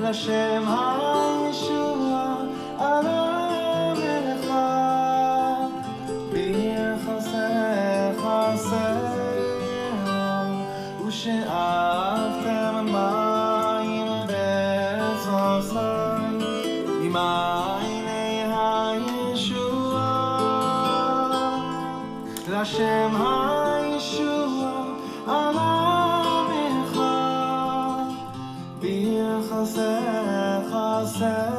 Lashem HaYeshua Alemecha B'chaseh Chaseh U'she'aftem Mayim Be'etzosai B'mayinei HaYeshua Lashem HaYeshua Alemecha B'chaseh Chaseh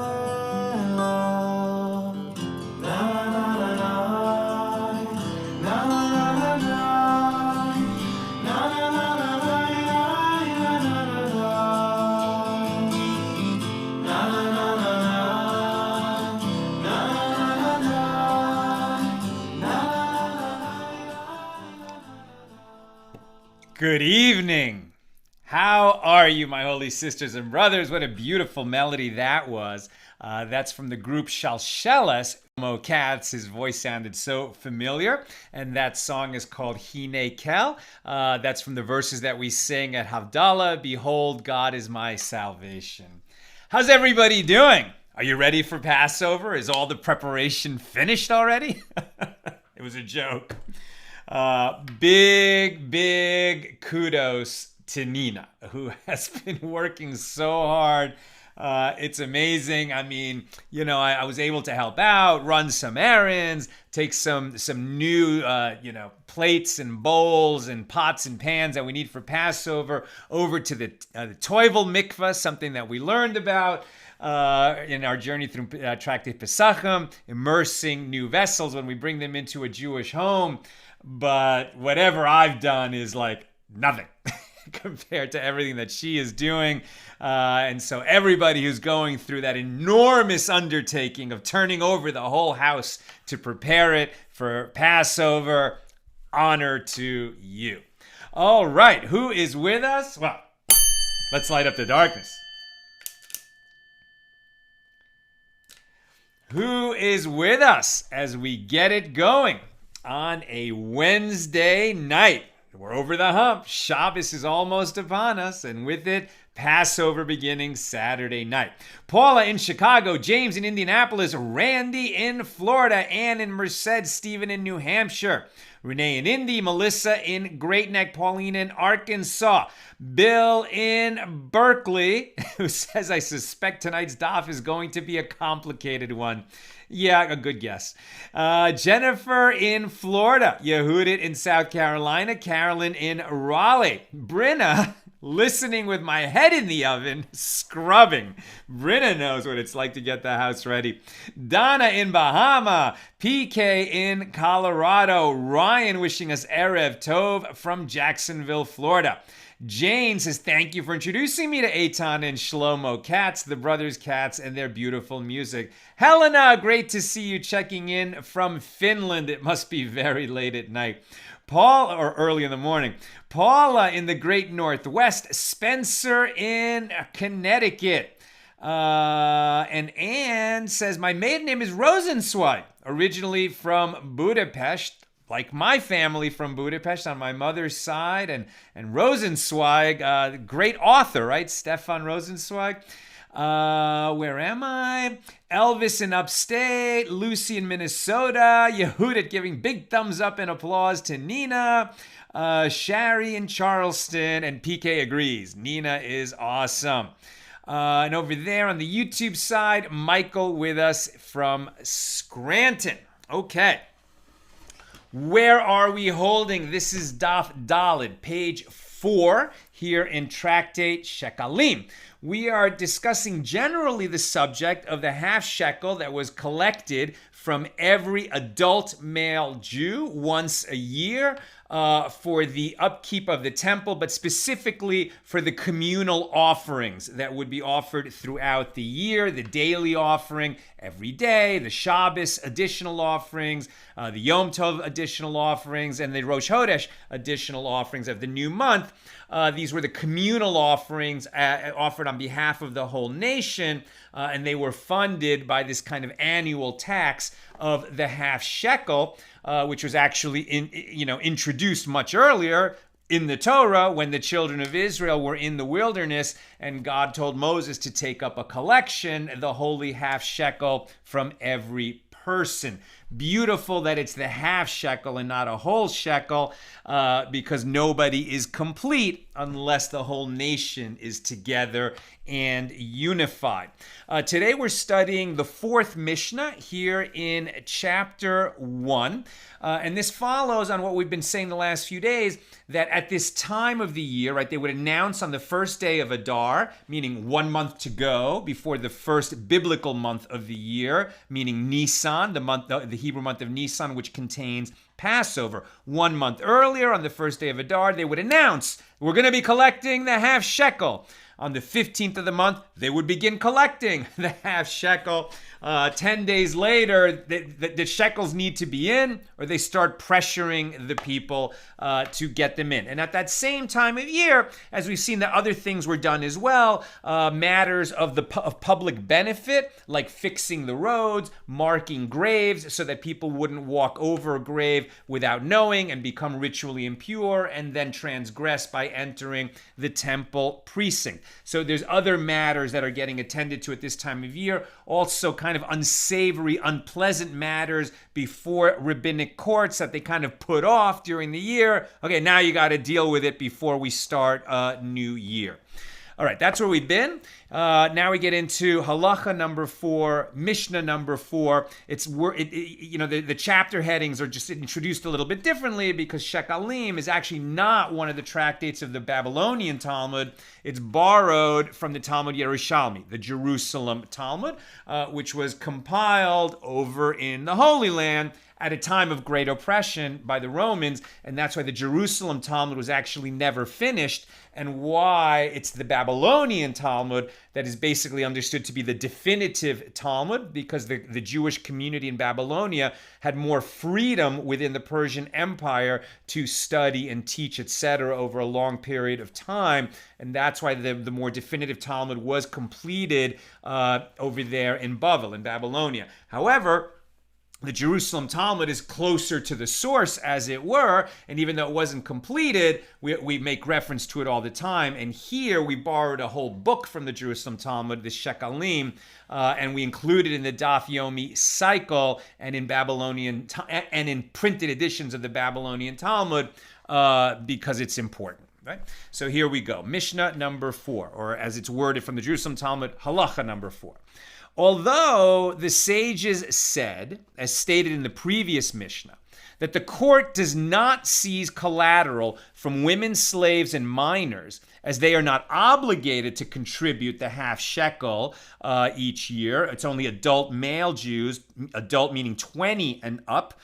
Good evening. How are you, my holy sisters and brothers? What a beautiful melody that was. That's from the group Shalsheles. Mo Katz, his voice sounded so familiar, and that song is called Hine Kel. That's from the verses that we sing at Havdalah, Behold, God is my salvation. How's everybody doing? Are you ready for Passover? Is all the preparation finished already? It was a joke. Big kudos to Nina, who has been working so hard. It's amazing. I mean, I was able to help out, run some errands, take some new, plates and bowls and pots and pans that we need for Passover over to the Toivel Mikvah, something that we learned about in our journey through Tractate Pesachim, immersing new vessels when we bring them into a Jewish home. But whatever I've done is like nothing compared to everything that she is doing. And so everybody who's going through that enormous undertaking of turning over the whole house to prepare it for Passover, honor to you. All right, who is with us? Well, let's light up the darkness. Who is with us as we get it going on a Wednesday night? We're over the hump. Shabbos is almost upon us, and with it, Passover beginning Saturday night. Paula in Chicago, James in Indianapolis, Randy in Florida, Ann in Merced, Stephen in New Hampshire, Renee in Indy, Melissa in Great Neck, Paulina in Arkansas, Bill in Berkeley, who says, I suspect tonight's daf is going to be a complicated one. Yeah, a good guess. Jennifer in Florida, Yehudit in South Carolina, Carolyn in Raleigh, Brinna listening with my head in the oven, scrubbing. Brinna knows what it's like to get the house ready. Donna in Bahama, PK in Colorado, Ryan wishing us Erev Tov from Jacksonville, Florida. Jane says, thank you for introducing me to Eitan and Shlomo Katz, the brothers Katz, and their beautiful music. Helena, great to see you checking in from Finland. It must be very late at night. Paul, or early in the morning. Paula in the great Northwest. Spencer in Connecticut. And Anne says, my maiden name is Rosenzweig, originally from Budapest. Like my family from Budapest on my mother's side, and Rosenzweig, great author, right? Stefan Rosenzweig. Where am I? Elvis in upstate, Lucy in Minnesota, Yehudit giving big thumbs up and applause to Nina, Shari in Charleston, and PK agrees. Nina is awesome. And over there on the YouTube side, Michael with us from Scranton. Okay. Where are we holding? This is Daf Daled, page 4, here in Tractate Shekalim. We are discussing generally the subject of the half-shekel that was collected from every adult male Jew once a year for the upkeep of the temple, but specifically for the communal offerings that would be offered throughout the year, the daily offering every day, the Shabbos additional offerings, the Yom Tov additional offerings, and the Rosh Chodesh additional offerings of the new month. These were the communal offerings offered on behalf of the whole nation, and they were funded by this kind of annual tax of the half shekel, which was actually introduced much earlier in the Torah, when the children of Israel were in the wilderness and God told Moses to take up a collection, the holy half shekel from every person. Beautiful that it's the half shekel and not a whole shekel, because nobody is complete unless the whole nation is together and unified. Today we're studying the fourth Mishnah here in chapter 1. And this follows on what we've been saying the last few days, that at this time of the year, right, they would announce on the first day of Adar, meaning 1 month to go before the first biblical month of the year, meaning Nisan, the Hebrew month of Nisan, which contains Passover. 1 month earlier, on the first day of Adar, they would announce, we're going to be collecting the half shekel. On the 15th of the month, they would begin collecting the half shekel. 10 days later, the shekels need to be in, or they start pressuring the people to get them in. And at that same time of year, as we've seen that other things were done as well, matters of public benefit, like fixing the roads, marking graves so that people wouldn't walk over a grave without knowing and become ritually impure and then transgress by entering the temple precinct. So there's other matters that are getting attended to at this time of year. Also kind of unsavory, unpleasant matters before rabbinic courts that they kind of put off during the year. Okay, now you got to deal with it before we start a new year. All right, that's where we've been. Now we get into halacha number 4, Mishnah number 4. The chapter headings are just introduced a little bit differently because Shekalim is actually not one of the tractates of the Babylonian Talmud. It's borrowed from the Talmud Yerushalmi, the Jerusalem Talmud, which was compiled over in the Holy Land at a time of great oppression by the Romans, and that's why the Jerusalem Talmud was actually never finished, and why it's the Babylonian Talmud that is basically understood to be the definitive Talmud, because the Jewish community in Babylonia had more freedom within the Persian Empire to study and teach, etc., over a long period of time, and that's why the more definitive Talmud was completed over there in Bavel, in Babylonia. However, the Jerusalem Talmud is closer to the source, as it were, and even though it wasn't completed, we make reference to it all the time. And here we borrowed a whole book from the Jerusalem Talmud, the Shekalim, and we included in the Daf Yomi cycle and in Babylonian and in printed editions of the Babylonian Talmud because it's important. Right? So here we go. Mishnah number 4, or as it's worded from the Jerusalem Talmud, halacha number 4. Although the sages said, as stated in the previous Mishnah, that the court does not seize collateral from women, slaves, and minors, as they are not obligated to contribute the half shekel each year. It's only adult male Jews, adult meaning 20 and up,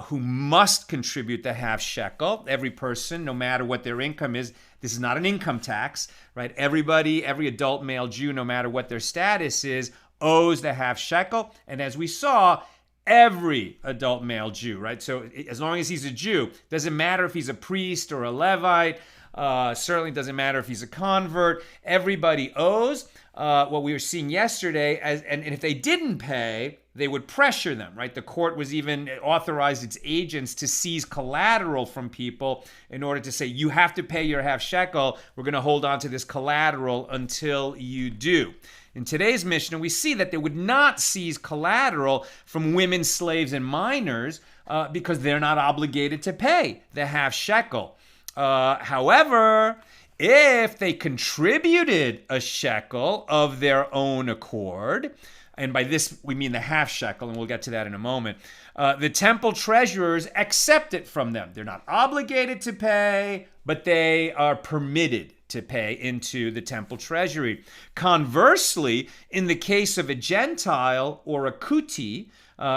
who must contribute the half shekel. Every person, no matter what their income is, this is not an income tax, right? Everybody, every adult male Jew, no matter what their status is, owes the half shekel. And as we saw, every adult male Jew, right? So as long as he's a Jew, doesn't matter if he's a priest or a Levite, certainly doesn't matter if he's a convert, everybody owes. What we were seeing yesterday, and if they didn't pay, they would pressure them, right? The court was even authorized its agents to seize collateral from people in order to say, you have to pay your half shekel. We're going to hold on to this collateral until you do. In today's Mishnah, we see that they would not seize collateral from women, slaves, and minors because they're not obligated to pay the half shekel. However, if they contributed a shekel of their own accord, and by this we mean the half shekel, and we'll get to that in a moment, the temple treasurers accept it from them. They're not obligated to pay, but they are permitted to pay into the temple treasury. Conversely, in the case of a Gentile or a kuti,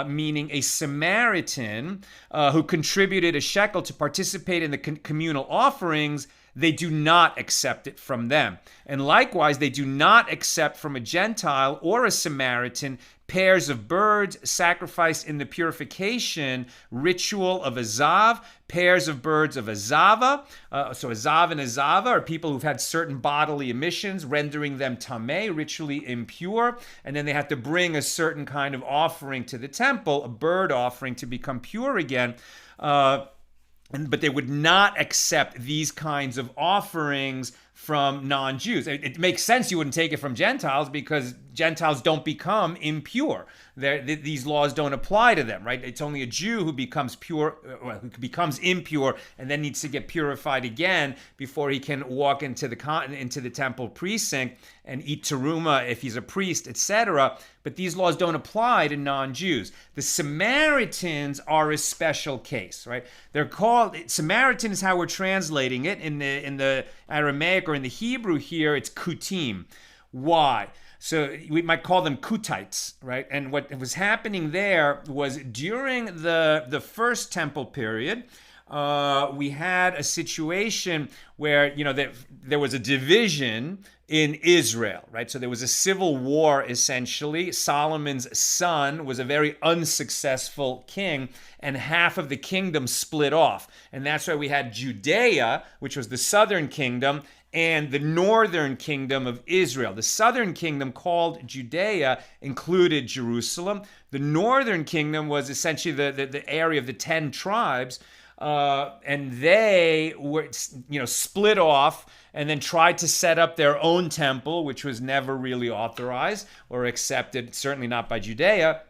meaning a Samaritan who contributed a shekel to participate in the communal offerings, they do not accept it from them. And likewise, they do not accept from a Gentile or a Samaritan pairs of birds sacrificed in the purification ritual of a zav, pairs of birds of a zava. So a zav and a zava are people who've had certain bodily emissions, rendering them tameh, ritually impure. And then they have to bring a certain kind of offering to the temple, a bird offering, to become pure again. but they would not accept these kinds of offerings from non-Jews. It makes sense you wouldn't take it from Gentiles because Gentiles don't become impure. These laws don't apply to them, right? It's only a Jew who becomes pure, who becomes impure, and then needs to get purified again before he can walk into the temple precinct and eat teruma if he's a priest, etc. But these laws don't apply to non-Jews. The Samaritans are a special case, right? They're called Samaritan is how we're translating it in the Aramaic or in the Hebrew here. It's kutim. Why? So we might call them Kutites, right? And what was happening there was during the first temple period, we had a situation where, there was a division in Israel, right? So there was a civil war, essentially. Solomon's son was a very unsuccessful king, and half of the kingdom split off. And that's why we had Judea, which was the southern kingdom, and the northern kingdom of Israel. The southern kingdom, called Judea, included Jerusalem. The northern kingdom was essentially the area of the 10 tribes, and they were, split off and then tried to set up their own temple, which was never really authorized or accepted, certainly not by Judea.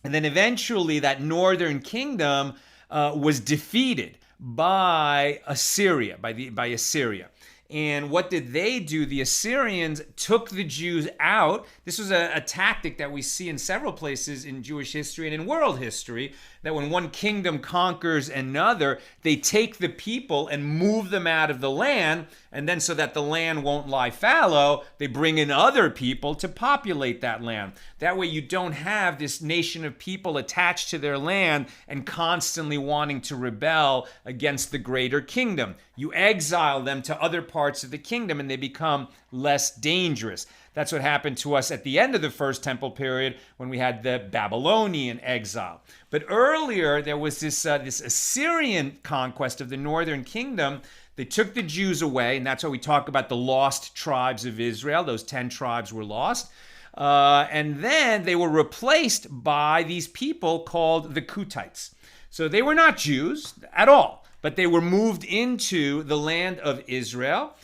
And then eventually that northern kingdom was defeated by Assyria, by Assyria. And what did they do? The Assyrians took the Jews out. This was a tactic that we see in several places in Jewish history and in world history, that when one kingdom conquers another, they take the people and move them out of the land, and then so that the land won't lie fallow, they bring in other people to populate that land. That way you don't have this nation of people attached to their land and constantly wanting to rebel against the greater kingdom. You exile them to other parts of the kingdom and they become less dangerous. That's what happened to us at the end of the first temple period when we had the Babylonian exile. But earlier there was this Assyrian conquest of the northern kingdom. They took the Jews away, and that's why we talk about the lost tribes of Israel. Those 10 tribes were lost. And then they were replaced by these people called the Kutites. So they were not Jews at all, but they were moved into the land of Israel.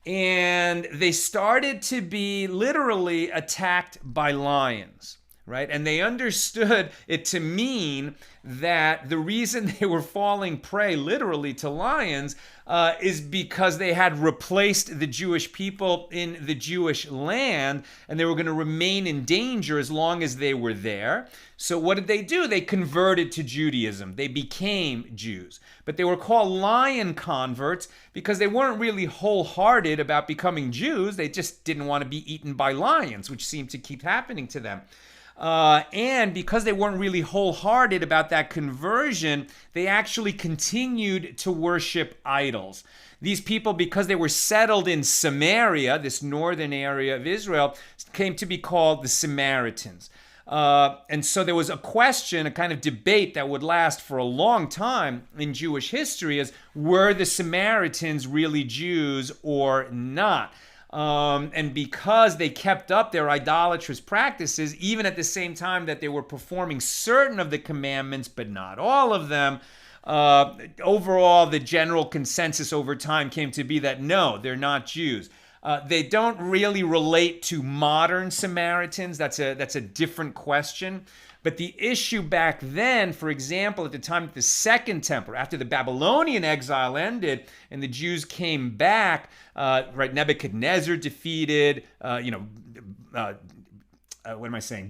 And they started to be literally attacked by lions, right? And they understood it to mean that the reason they were falling prey literally to lions is because they had replaced the Jewish people in the Jewish land, and they were going to remain in danger as long as they were there. So what did they do? They converted to Judaism. They became Jews. But they were called lion converts because they weren't really wholehearted about becoming Jews. They just didn't want to be eaten by lions, which seemed to keep happening to them. And because they weren't really wholehearted about that conversion, they actually continued to worship idols. These people, because they were settled in Samaria, this northern area of Israel, came to be called the Samaritans. And so there was a question, a kind of debate that would last for a long time in Jewish history is, were the Samaritans really Jews or not? And because they kept up their idolatrous practices, even at the same time that they were performing certain of the commandments, but not all of them, overall, the general consensus over time came to be that no, they're not Jews. They don't really relate to modern Samaritans. That's a different question. But the issue back then, for example, at the time of the Second Temple, after the Babylonian exile ended and the Jews came back, right? Nebuchadnezzar defeated,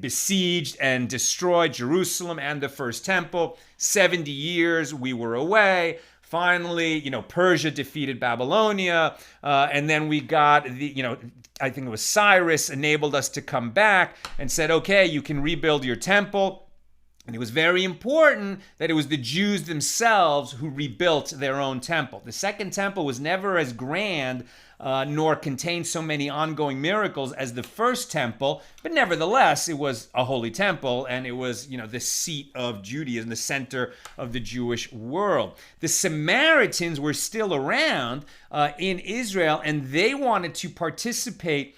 besieged and destroyed Jerusalem and the First Temple. 70 years we were away. Finally, Persia defeated Babylonia, and then we got I think it was Cyrus enabled us to come back and said, okay, you can rebuild your temple. And it was very important that it was the Jews themselves who rebuilt their own temple. The Second Temple was never as grand nor contained so many ongoing miracles as the First Temple, but nevertheless, it was a holy temple, and it was, the seat of Judaism, the center of the Jewish world. The Samaritans were still around in Israel, and they wanted to participate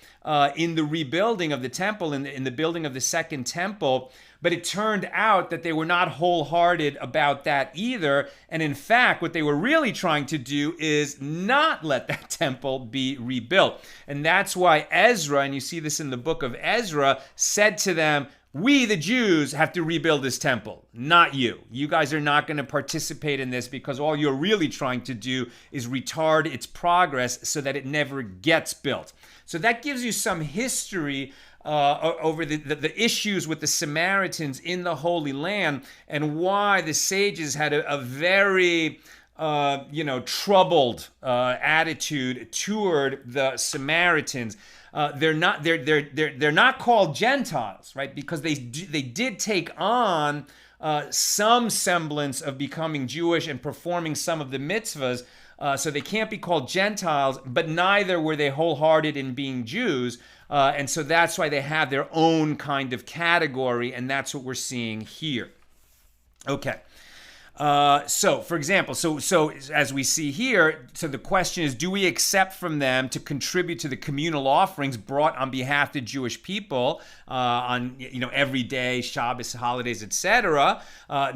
in the rebuilding of the temple, in the building of the second temple. But it turned out that they were not wholehearted about that either. And in fact, what they were really trying to do is not let that temple be rebuilt. And that's why Ezra, and you see this in the book of Ezra, said to them, we, the Jews, have to rebuild this temple, not you. You guys are not going to participate in this because all you're really trying to do is retard its progress so that it never gets built. So that gives you some history over the issues with the Samaritans in the Holy Land and why the sages had a very troubled attitude toward the Samaritans. They're not called Gentiles, right? Because they did take on some semblance of becoming Jewish and performing some of the mitzvahs. So they can't be called Gentiles, but neither were they wholehearted in being Jews. And so that's why they have their own kind of category, and that's what we're seeing here. Okay. So, for example, so as we see here, so the question is, do we accept from them to contribute to the communal offerings brought on behalf of the Jewish people on every day, Shabbos, holidays, etc.?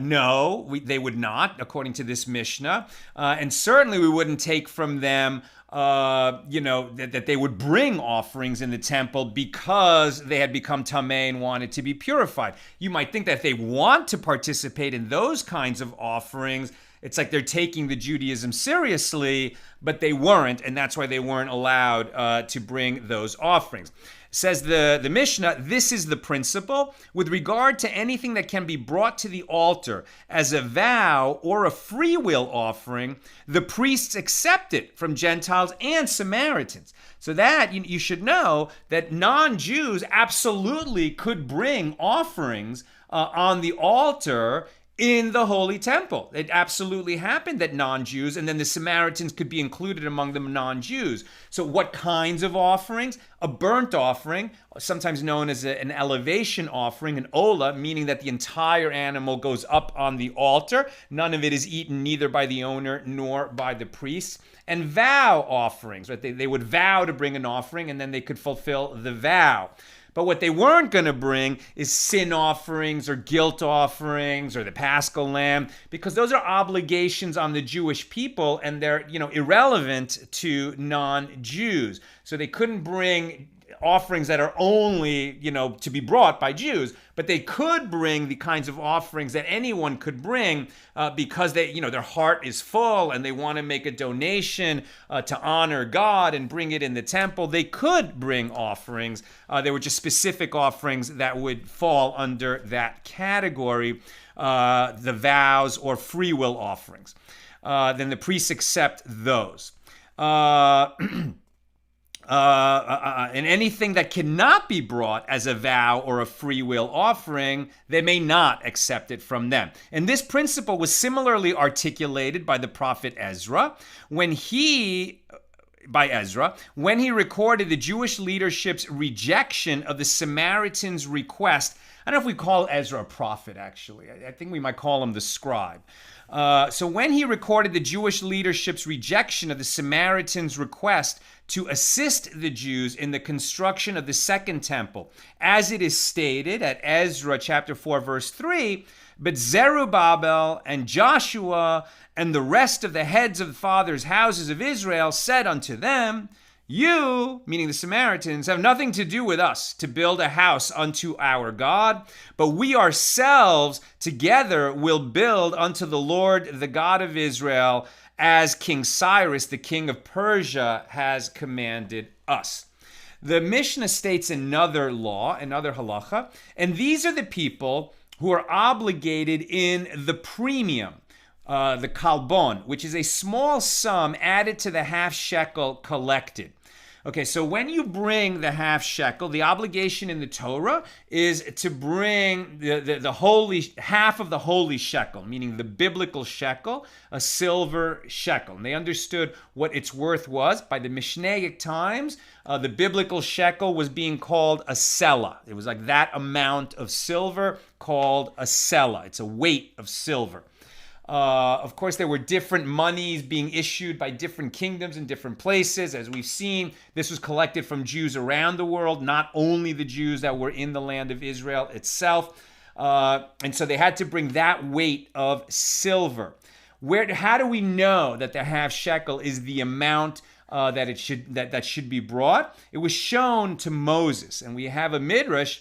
No, they would not, according to this Mishnah, and certainly we wouldn't take from them that they would bring offerings in the temple because they had become tamei and wanted to be purified. You might think that if they want to participate in those kinds of offerings, it's like they're taking the Judaism seriously, but they weren't, and that's why they weren't allowed to bring those offerings. Says the Mishnah, this is the principle. With regard to anything that can be brought to the altar as a vow or a free will offering, the priests accept it from Gentiles and Samaritans. So that you should know that non-Jews absolutely could bring offerings on the altar in the Holy Temple. It absolutely happened that non-Jews, and then the Samaritans could be included among the non-Jews. So what kinds of offerings? A burnt offering, sometimes known as an elevation offering, an olah, meaning that the entire animal goes up on the altar. None of it is eaten neither by the owner nor by the priests. And vow offerings, right? They would vow to bring an offering, and then they could fulfill the vow. But what they weren't going to bring is sin offerings or guilt offerings or the Paschal lamb, because those are obligations on the Jewish people, and they're, irrelevant to non-Jews. So they couldn't bring offerings that are only, to be brought by Jews, but they could bring the kinds of offerings that anyone could bring because they, their heart is full and they want to make a donation to honor God and bring it in the temple. They could bring offerings. They were just specific offerings that would fall under that category, the vows or free will offerings. Then the priests accept those. And anything that cannot be brought as a vow or a free will offering, they may not accept it from them. And this principle was similarly articulated by the prophet Ezra when he recorded the Jewish leadership's rejection of the Samaritans' request. I don't know if we call Ezra a prophet, actually. I think we might call him the scribe. So when he recorded the Jewish leadership's rejection of the Samaritans' request to assist the Jews in the construction of the second temple, as it is stated at Ezra chapter 4, verse 3, but Zerubbabel and Joshua and the rest of the heads of the fathers' houses of Israel said unto them, you, meaning the Samaritans, have nothing to do with us to build a house unto our God, but we ourselves together will build unto the Lord, the God of Israel, as King Cyrus, the king of Persia, has commanded us. The Mishnah states another law, another halacha, and these are the people who are obligated in the premium, the kalbon, which is a small sum added to the half-shekel collected. Okay, so when you bring the half-shekel, the obligation in the Torah is to bring the holy, half of the holy shekel, meaning the biblical shekel, a silver shekel. And they understood what its worth was. By the Mishnaic times, the biblical shekel was being called a selah. It was like that amount of silver called a selah. It's a weight of silver. Of course, there were different monies being issued by different kingdoms in different places. As we've seen, this was collected from Jews around the world, not only the Jews that were in the land of Israel itself. And so they had to bring that weight of silver. How do we know that the half shekel is the amount that should be brought? It was shown to Moses, and we have a midrash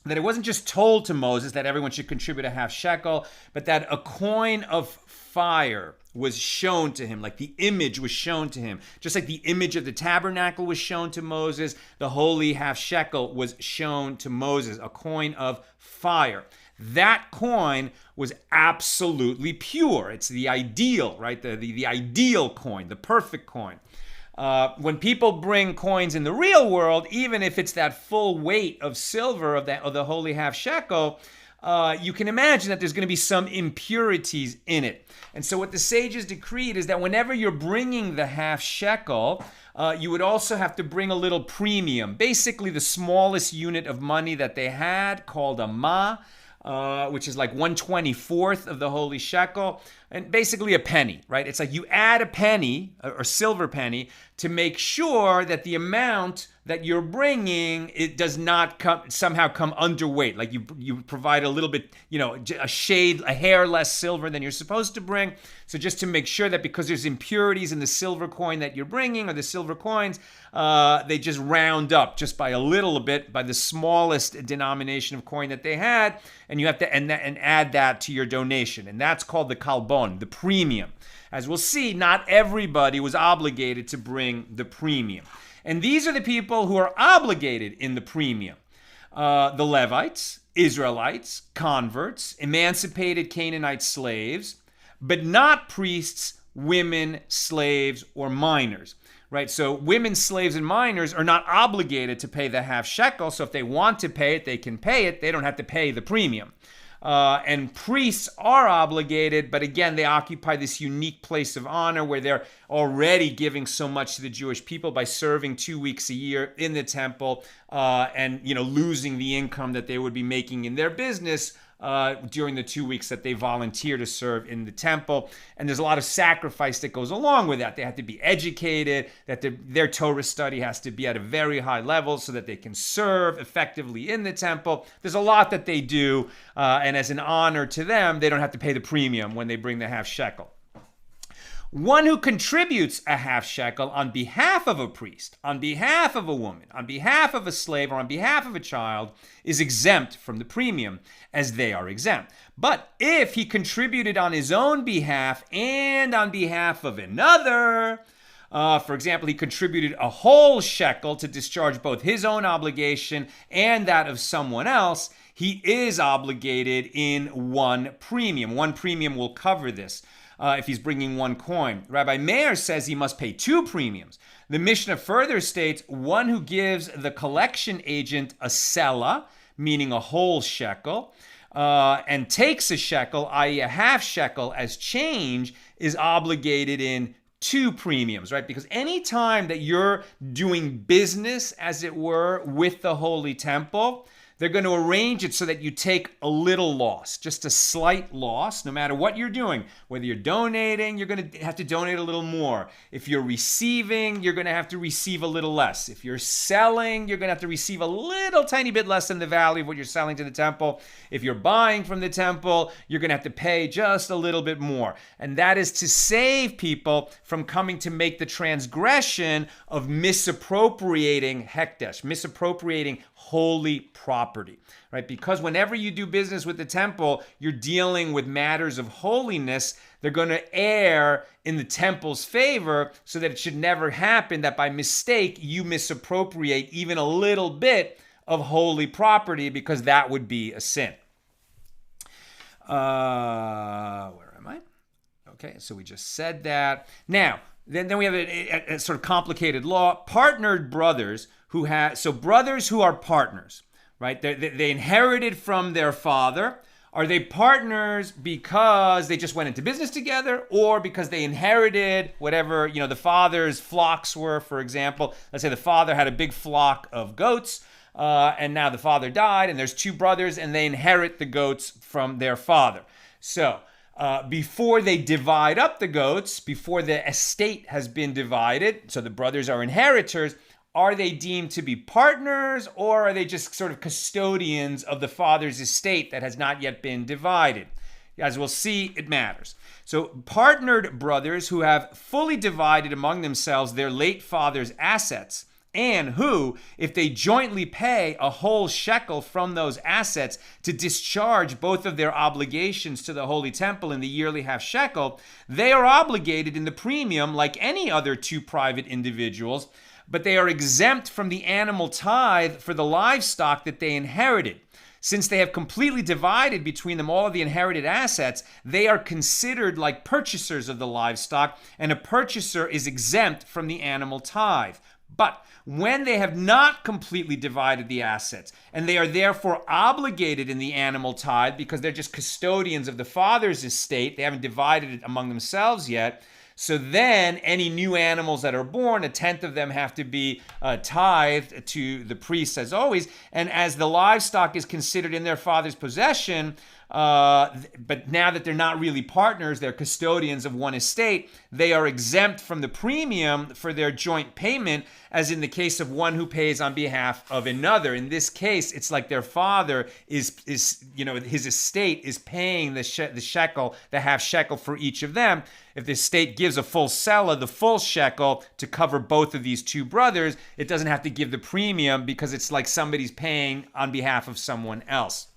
that it wasn't just told to Moses that everyone should contribute a half shekel, but that a coin of fire was shown to him, like the image was shown to him. Just like the image of the tabernacle was shown to Moses, the holy half shekel was shown to Moses, a coin of fire. That coin was absolutely pure. It's the ideal, right? The ideal coin, the perfect coin. When people bring coins in the real world, even if it's that full weight of silver of the holy half shekel, you can imagine that there's going to be some impurities in it. And so what the sages decreed is that whenever you're bringing the half shekel, you would also have to bring a little premium, basically the smallest unit of money that they had, called a ma, which is like 1/24th of the holy shekel, and basically a penny, right? It's like you add a penny, or silver penny, to make sure that the amount that you're bringing, it does not somehow come underweight. Like you provide a little bit, a hair less silver than you're supposed to bring. So just to make sure that because there's impurities in the silver coin that you're bringing, or the silver coins, they just round up just by a little bit, by the smallest denomination of coin that they had, and you have to and add that to your donation, and that's called the kalbon, the premium. As we'll see, not everybody was obligated to bring the premium. And these are the people who are obligated in the premium. The Levites, Israelites, converts, emancipated Canaanite slaves, but not priests, women, slaves, or minors. Right? So women, slaves, and minors are not obligated to pay the half shekel. So if they want to pay it, they can pay it. They don't have to pay the premium. And priests are obligated, but again, they occupy this unique place of honor where they're already giving so much to the Jewish people by serving 2 weeks a year in the temple, and losing the income that they would be making in their business during the 2 weeks that they volunteer to serve in the temple. And there's a lot of sacrifice that goes along with that. They have to be educated, that their Torah study has to be at a very high level so that they can serve effectively in the temple. There's a lot that they do, and as an honor to them, they don't have to pay the premium when they bring the half shekel. One who contributes a half shekel on behalf of a priest, on behalf of a woman, on behalf of a slave, or on behalf of a child is exempt from the premium, as they are exempt. But if he contributed on his own behalf and on behalf of another, for example, he contributed a whole shekel to discharge both his own obligation and that of someone else, he is obligated in one premium. One premium will cover this. If he's bringing one coin. Rabbi Meir says he must pay 2 premiums. The Mishna further states one who gives the collection agent a sela, meaning a whole shekel, and takes a shekel, i.e. a half shekel, as change, is obligated in 2 premiums, right? Because any time that you're doing business, as it were, with the Holy Temple, they're going to arrange it so that you take a little loss, just a slight loss, no matter what you're doing. Whether you're donating, you're going to have to donate a little more. If you're receiving, you're going to have to receive a little less. If you're selling, you're going to have to receive a little tiny bit less than the value of what you're selling to the temple. If you're buying from the temple, you're going to have to pay just a little bit more. And that is to save people from coming to make the transgression of misappropriating hekdesh, misappropriating holy property, right? Because whenever you do business with the temple, you're dealing with matters of holiness. They're going to err in the temple's favor so that it should never happen that by mistake you misappropriate even a little bit of holy property, because that would be a sin. Where am I? Okay, so we just said that. Now, then we have a sort of complicated law. Partnered brothers brothers who are partners, right? They inherited from their father. Are they partners because they just went into business together, or because they inherited whatever, the father's flocks were, for example? Let's say the father had a big flock of goats, and now the father died, and there's 2 brothers, and they inherit the goats from their father. So before they divide up the goats, before the estate has been divided, so the brothers are inheritors, are they deemed to be partners, or are they just sort of custodians of the father's estate that has not yet been divided? As we'll see, it matters. So partnered brothers who have fully divided among themselves their late father's assets, and who, if they jointly pay a whole shekel from those assets to discharge both of their obligations to the Holy Temple in the yearly half shekel, they are obligated in the premium like any other two private individuals, but they are exempt from the animal tithe for the livestock that they inherited. Since they have completely divided between them all of the inherited assets, they are considered like purchasers of the livestock, and a purchaser is exempt from the animal tithe. But when they have not completely divided the assets, and they are therefore obligated in the animal tithe because they're just custodians of the father's estate, they haven't divided it among themselves yet, so then any new animals that are born, a tenth of them have to be tithed to the priests as always. And as the livestock is considered in their father's possession, but now that they're not really partners, they're custodians of one estate, they are exempt from the premium for their joint payment, as in the case of one who pays on behalf of another. In this case, it's like their father is his estate is paying the shekel, the half shekel for each of them. If the estate gives a full selah, the full shekel, to cover both of these two brothers, it doesn't have to give the premium because it's like somebody's paying on behalf of someone else.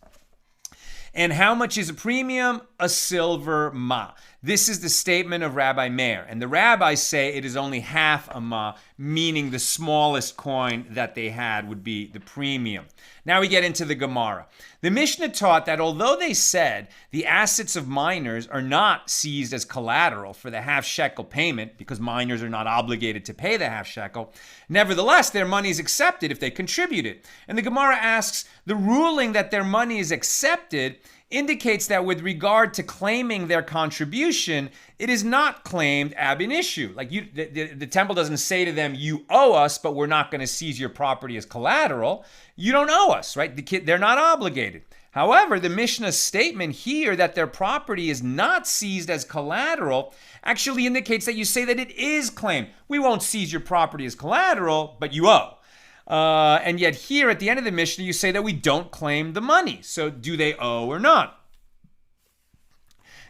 And how much is a premium? A silver ma. This is the statement of Rabbi Meir. And the rabbis say it is only half a ma, meaning the smallest coin that they had would be the premium. Now we get into the Gemara. The Mishna taught that although they said the assets of minors are not seized as collateral for the half shekel payment, because minors are not obligated to pay the half shekel, nevertheless their money is accepted if they contribute it. And the Gemara asks, the ruling that their money is accepted indicates that with regard to claiming their contribution, it is not claimed ab initio. Like the temple doesn't say to them, you owe us, but we're not going to seize your property as collateral. You don't owe us, right? They're not obligated. However, the Mishna's statement here that their property is not seized as collateral actually indicates that you say that it is claimed. We won't seize your property as collateral, but you owe. And yet here at the end of the Mishnah, you say that we don't claim the money. So do they owe or not?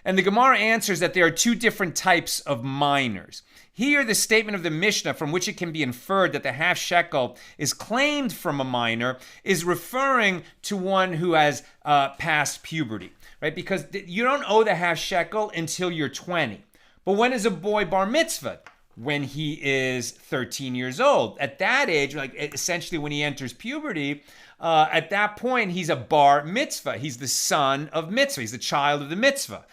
And the Gemara answers that there are two different types of minors. Here, the statement of the Mishnah, from which it can be inferred that the half shekel is claimed from a minor, is referring to one who has passed puberty, right? Because you don't owe the half shekel until you're 20. But when is a boy bar mitzvah? When he is 13 years old. At that age, like essentially when he enters puberty, at that point, he's a bar mitzvah. He's the son of mitzvah. He's the child of the mitzvah,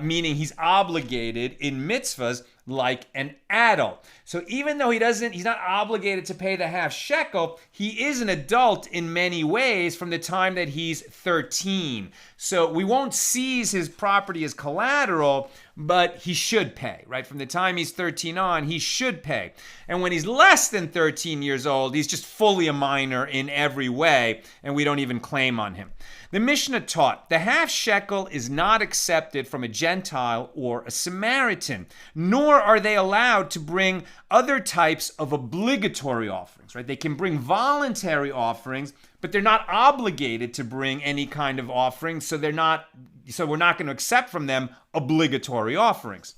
meaning he's obligated in mitzvahs like an adult. So even though he's not obligated to pay the half shekel, he is an adult in many ways from the time that he's 13. So we won't seize his property as collateral, but he should pay, right? From the time he's 13 on, he should pay. And when he's less than 13 years old, he's just fully a minor in every way, and we don't even claim on him. The Mishnah taught the half shekel is not accepted from a Gentile or a Samaritan, nor are they allowed to bring other types of obligatory offerings, right? They can bring voluntary offerings, but they're not obligated to bring any kind of offering, so we're not going to accept from them obligatory offerings.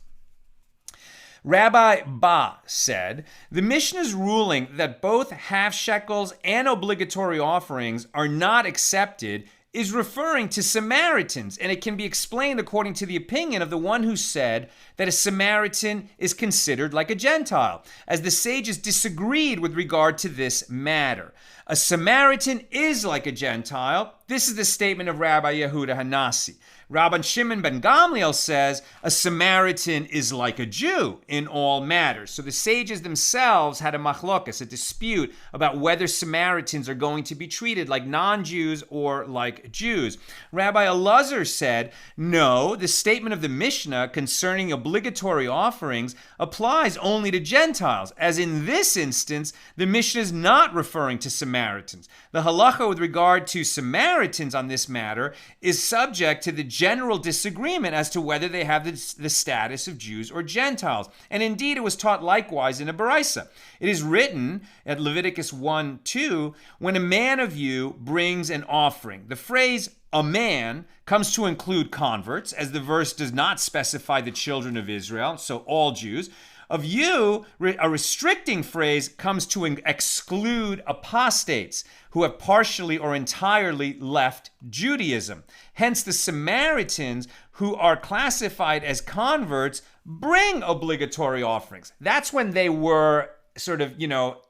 Rabbi Ba said, the Mishnah's ruling that both half shekels and obligatory offerings are not accepted is referring to Samaritans, and it can be explained according to the opinion of the one who said that a Samaritan is considered like a Gentile, as the sages disagreed with regard to this matter. A Samaritan is like a Gentile. This is the statement of Rabbi Yehuda Hanasi. Rabban Shimon ben Gamliel says a Samaritan is like a Jew in all matters. So the sages themselves had a machlokas, a dispute about whether Samaritans are going to be treated like non-Jews or like Jews. Rabbi Elazar said, no, the statement of the Mishnah concerning obligatory offerings applies only to Gentiles, as in this instance, the Mishnah is not referring to Samaritans. The halacha with regard to Samaritans Samaritans on this matter is subject to the general disagreement as to whether they have the status of Jews or Gentiles. And indeed, it was taught likewise in a Baraisa. It is written at Leviticus 1:2, when a man of you brings an offering. The phrase a man comes to include converts, as the verse does not specify the children of Israel, so all Jews. Of you, a restricting phrase comes to exclude apostates who have partially or entirely left Judaism. Hence, the Samaritans, who are classified as converts, bring obligatory offerings. That's when they were sort of,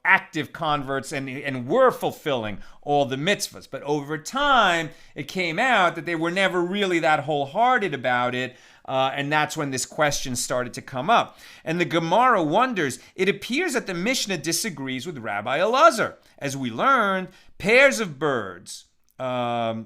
active converts and were fulfilling all the mitzvahs. But over time, it came out that they were never really that wholehearted about it. And that's when this question started to come up. And the Gemara wonders, it appears that the Mishnah disagrees with Rabbi Elazar. As we learned, pairs of birds offered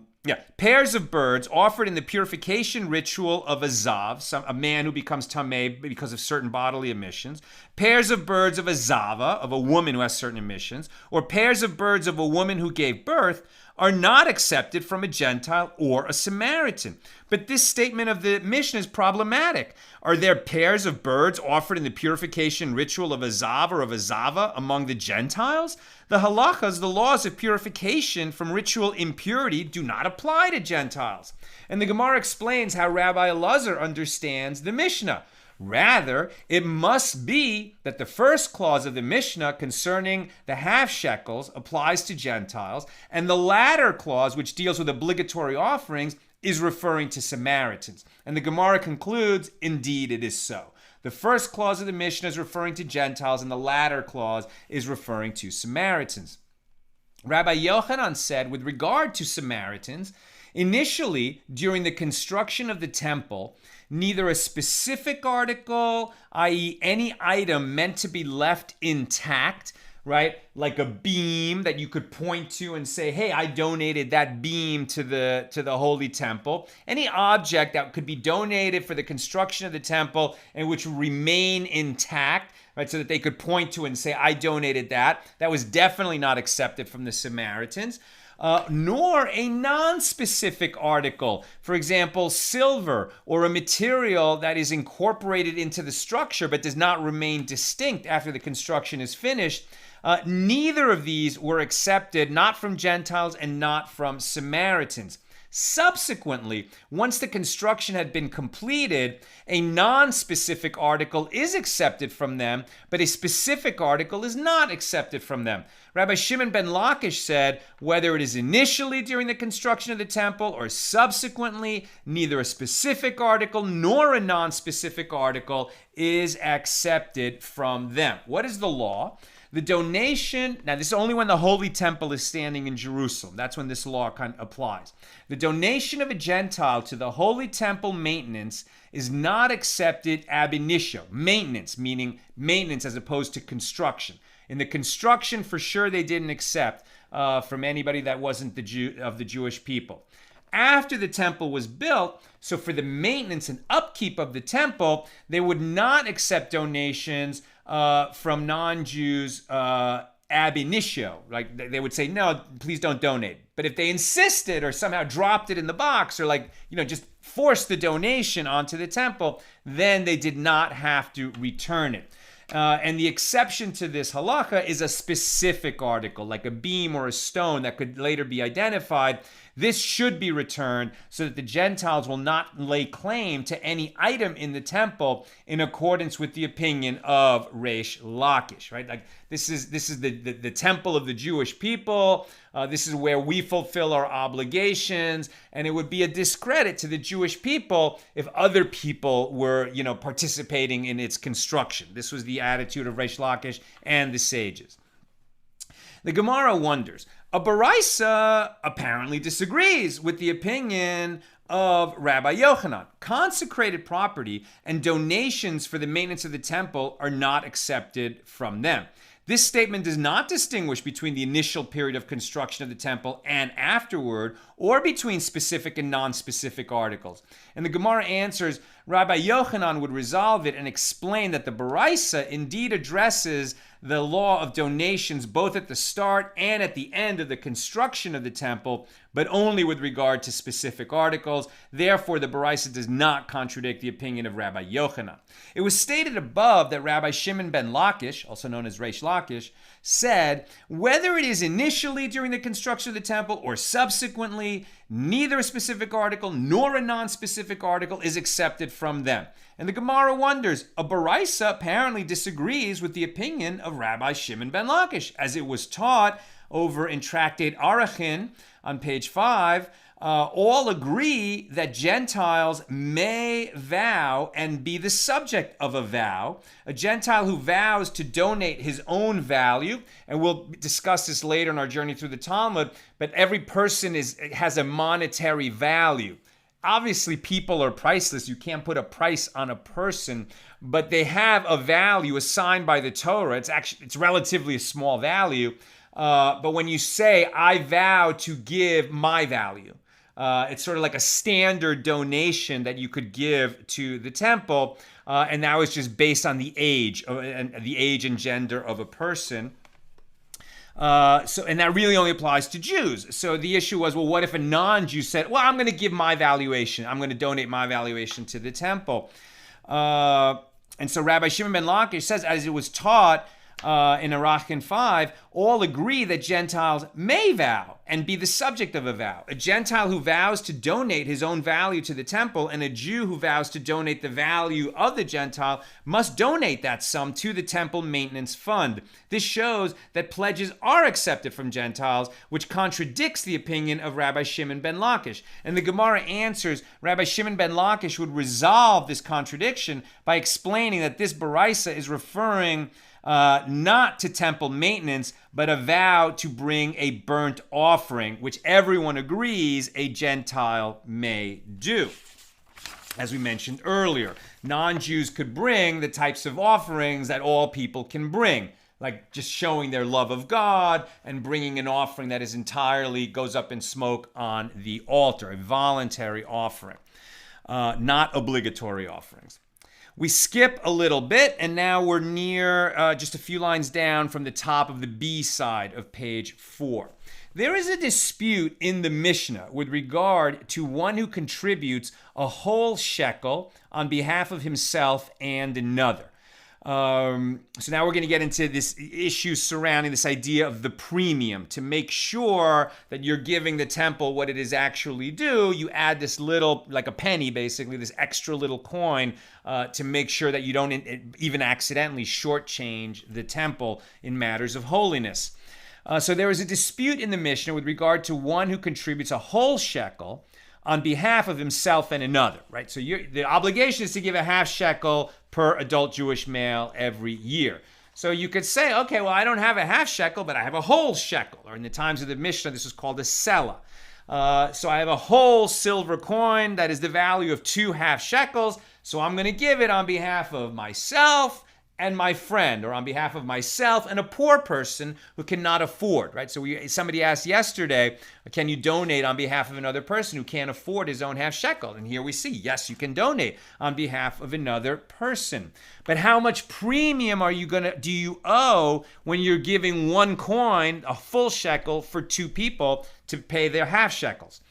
in the purification ritual of a zav, a man who becomes tameh because of certain bodily emissions, pairs of birds of a zava, of a woman who has certain emissions, or pairs of birds of a woman who gave birth, are not accepted from a Gentile or a Samaritan. But this statement of the Mishnah is problematic. Are there pairs of birds offered in the purification ritual of a zav or of a zava among the Gentiles? The halachas, the laws of purification from ritual impurity, do not apply to Gentiles. And the Gemara explains how Rabbi Elazar understands the Mishnah. Rather, it must be that the first clause of the Mishnah concerning the half-shekels applies to Gentiles, and the latter clause, which deals with obligatory offerings, is referring to Samaritans. And the Gemara concludes, indeed it is so. The first clause of the Mishnah is referring to Gentiles, and the latter clause is referring to Samaritans. Rabbi Yochanan said, with regard to Samaritans, initially, during the construction of the temple, neither a specific article, i.e. any item meant to be left intact, right? Like a beam that you could point to and say, hey, I donated that beam to the holy temple. Any object that could be donated for the construction of the temple and which would remain intact, right? So that they could point to and say, I donated that. That was definitely not accepted from the Samaritans. Nor a non-specific article, for example, silver or a material that is incorporated into the structure but does not remain distinct after the construction is finished. Neither of these were accepted, not from Gentiles and not from Samaritans. Subsequently, once the construction had been completed, a non-specific article is accepted from them, but a specific article is not accepted from them. Rabbi Shimon ben Lakish said, whether it is initially during the construction of the temple or subsequently, neither a specific article nor a non-specific article is accepted from them. What is the law? The donation, now this is only when the Holy Temple is standing in Jerusalem. That's when this law kind of applies. The donation of a Gentile to the Holy Temple maintenance is not accepted ab initio. Maintenance, meaning maintenance as opposed to construction. In the construction, for sure, they didn't accept from anybody that wasn't of the Jewish people. After the temple was built, so for the maintenance and upkeep of the temple, they would not accept donations from non-Jews ab initio. Like they would say, no, please don't donate. But if they insisted or somehow dropped it in the box or just forced the donation onto the temple, then they did not have to return it. And the exception to this halacha is a specific article, like a beam or a stone that could later be identified. This should be returned so that the Gentiles will not lay claim to any item in the temple in accordance with the opinion of Reish Lakish, right? Like this is the temple of the Jewish people. This is where we fulfill our obligations, and it would be a discredit to the Jewish people if other people were, participating in its construction. This was the attitude of Reish Lakish and the sages. The Gemara wonders, a Baraisa apparently disagrees with the opinion of Rabbi Yochanan. Consecrated property and donations for the maintenance of the temple are not accepted from them. This statement does not distinguish between the initial period of construction of the temple and afterward, or between specific and non-specific articles. And the Gemara answers, Rabbi Yochanan would resolve it and explain that the Baraisa indeed addresses the law of donations both at the start and at the end of the construction of the temple, but only with regard to specific articles. Therefore, the Baraisa does not contradict the opinion of Rabbi Yochanan. It was stated above that Rabbi Shimon ben Lakish, also known as Reish Lakish, said, whether it is initially during the construction of the temple or subsequently, neither a specific article nor a non-specific article is accepted from them. And the Gemara wonders, a Baraisa apparently disagrees with the opinion of Rabbi Shimon ben Lakish, as it was taught over in Tractate Arachin on page 5. All agree that Gentiles may vow and be the subject of a vow. A Gentile who vows to donate his own value, and we'll discuss this later in our journey through the Talmud, but every person has a monetary value. Obviously, people are priceless. You can't put a price on a person, but they have a value assigned by the Torah. It's relatively a small value. But when you say, I vow to give my value, it's sort of like a standard donation that you could give to the temple, and that was just based on the age and gender of a person. And that really only applies to Jews. So the issue was, well, what if a non-Jew said, well, I'm going to give my valuation. I'm going to donate my valuation to the temple. And so Rabbi Shimon ben Lakish says, as it was taught in Arachin 5, all agree that Gentiles may vow and be the subject of a vow. A Gentile who vows to donate his own value to the temple and a Jew who vows to donate the value of the Gentile must donate that sum to the temple maintenance fund. This shows that pledges are accepted from Gentiles, which contradicts the opinion of Rabbi Shimon ben Lakish. And the Gemara answers, Rabbi Shimon ben Lakish would resolve this contradiction by explaining that this Baraisa is referring not to temple maintenance, but a vow to bring a burnt offering, which everyone agrees a Gentile may do. As we mentioned earlier, non-Jews could bring the types of offerings that all people can bring, like just showing their love of God and bringing an offering that is entirely goes up in smoke on the altar, a voluntary offering, not obligatory offerings. We skip a little bit, and now we're near just a few lines down from the top of the B side of page 4. There is a dispute in the Mishna with regard to one who contributes a whole shekel on behalf of himself and another. So now we're going to get into this issue surrounding this idea of the premium. To make sure that you're giving the temple what it is actually due, you add this little, like a penny basically, this extra little coin to make sure that you don't even accidentally shortchange the temple in matters of holiness. So there is a dispute in the Mishnah with regard to one who contributes a whole shekel on behalf of himself and another, right? So the obligation is to give a half shekel per adult Jewish male every year. So you could say, okay, well, I don't have a half shekel, but I have a whole shekel. Or in the times of the Mishnah, this is called a selah. So I have a whole silver coin that is the value of 2 half shekels. So I'm going to give it on behalf of myself and my friend, or on behalf of myself and a poor person who cannot afford, right? So somebody asked yesterday, can you donate on behalf of another person who can't afford his own half shekel? And here we see, yes, you can donate on behalf of another person. But how much premium do you owe when you're giving one coin, a full shekel, for 2 people to pay their half shekels?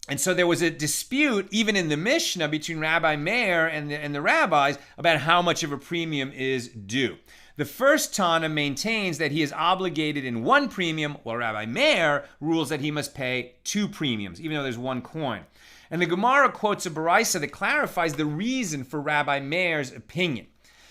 And so there was a dispute, even in the Mishnah, between Rabbi Meir and the rabbis about how much of a premium is due. The first Tana maintains that he is obligated in 1 premium, while Rabbi Meir rules that he must pay 2 premiums, even though there's 1 coin. And the Gemara quotes a Baraisa that clarifies the reason for Rabbi Meir's opinion.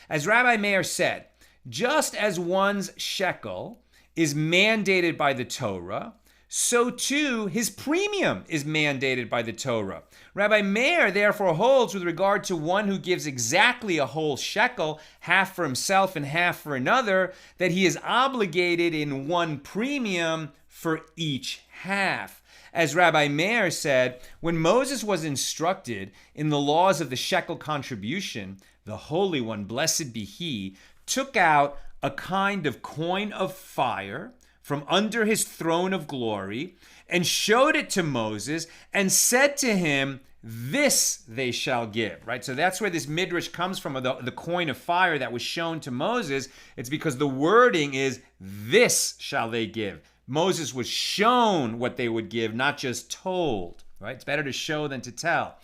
As Rabbi Meir said, just as one's shekel is mandated by the Torah, so too his premium is mandated by the Torah. Rabbi Meir therefore holds with regard to one who gives exactly a whole shekel, half for himself and half for another, that he is obligated in 1 premium for each half. As Rabbi Meir said, when Moses was instructed in the laws of the shekel contribution, the Holy One, blessed be he, took out a kind of coin of fire from under his throne of glory, and showed it to Moses, and said to him, this they shall give, right? So that's where this midrash comes from, the coin of fire that was shown to Moses. It's because the wording is, this shall they give. Moses was shown what they would give, not just told, right? It's better to show than to tell.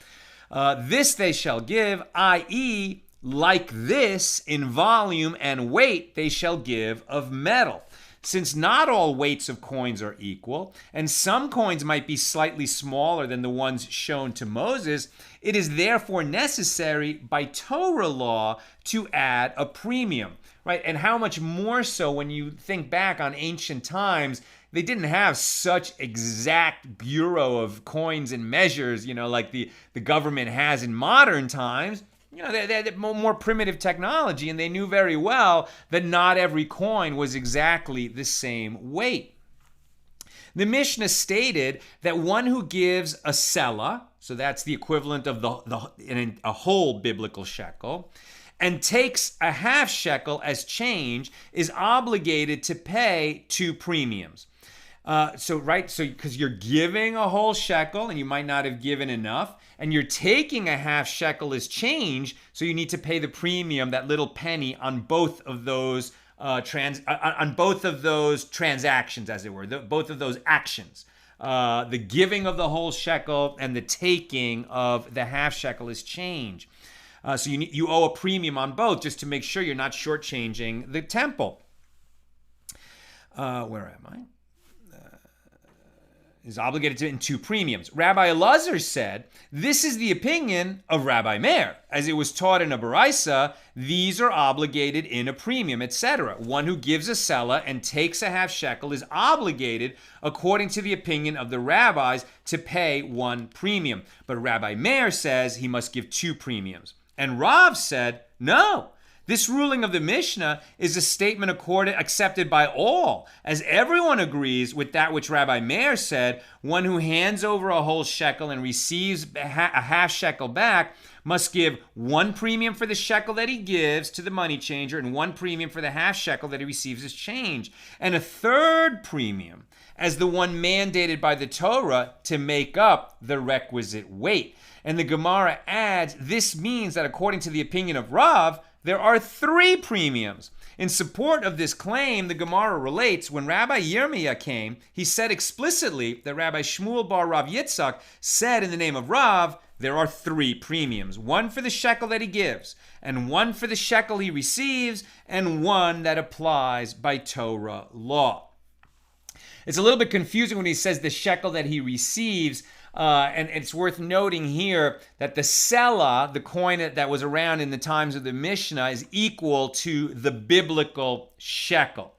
This they shall give, i.e., like this in volume and weight they shall give of metal. Since not all weights of coins are equal, and some coins might be slightly smaller than the ones shown to Moses, it is therefore necessary by Torah law to add a premium, right? And how much more so when you think back on ancient times, they didn't have such exact bureau of coins and measures, like the government has in modern times. They had more primitive technology, and they knew very well that not every coin was exactly the same weight. The Mishnah stated that one who gives a selah, so that's the equivalent of a whole biblical shekel, and takes a half shekel as change, is obligated to pay 2 premiums. So because you're giving a whole shekel and you might not have given enough, and you're taking a half shekel as change, so you need to pay the premium, that little penny, on both of those transactions, as it were, both of those actions. The giving of the whole shekel and the taking of the half shekel as change. So you owe a premium on both, just to make sure you're not shortchanging the temple. Where am I? Is obligated to in 2 premiums. Rabbi Elazar said, this is the opinion of Rabbi Meir. As it was taught in a Baraisa, these are obligated in a premium, etc. One who gives a selah and takes a half shekel is obligated, according to the opinion of the rabbis, to pay 1 premium. But Rabbi Meir says he must give 2 premiums. And Rav said, no. This ruling of the Mishnah is a statement accepted by all, as everyone agrees with that which Rabbi Meir said. One who hands over a whole shekel and receives a half shekel back must give 1 premium for the shekel that he gives to the money changer, and 1 premium for the half shekel that he receives as change, and a 3rd premium as the one mandated by the Torah to make up the requisite weight. And the Gemara adds, this means that according to the opinion of Rav, there are 3 premiums. In support of this claim, the Gemara relates, when Rabbi Yirmiyah came, he said explicitly that Rabbi Shmuel bar Rav Yitzchak said in the name of Rav, there are 3 premiums. 1 for the shekel that he gives, and 1 for the shekel he receives, and 1 that applies by Torah law. It's a little bit confusing when he says the shekel that he receives, and it's worth noting here that the selah, the coin that was around in the times of the Mishnah, is equal to the biblical shekel.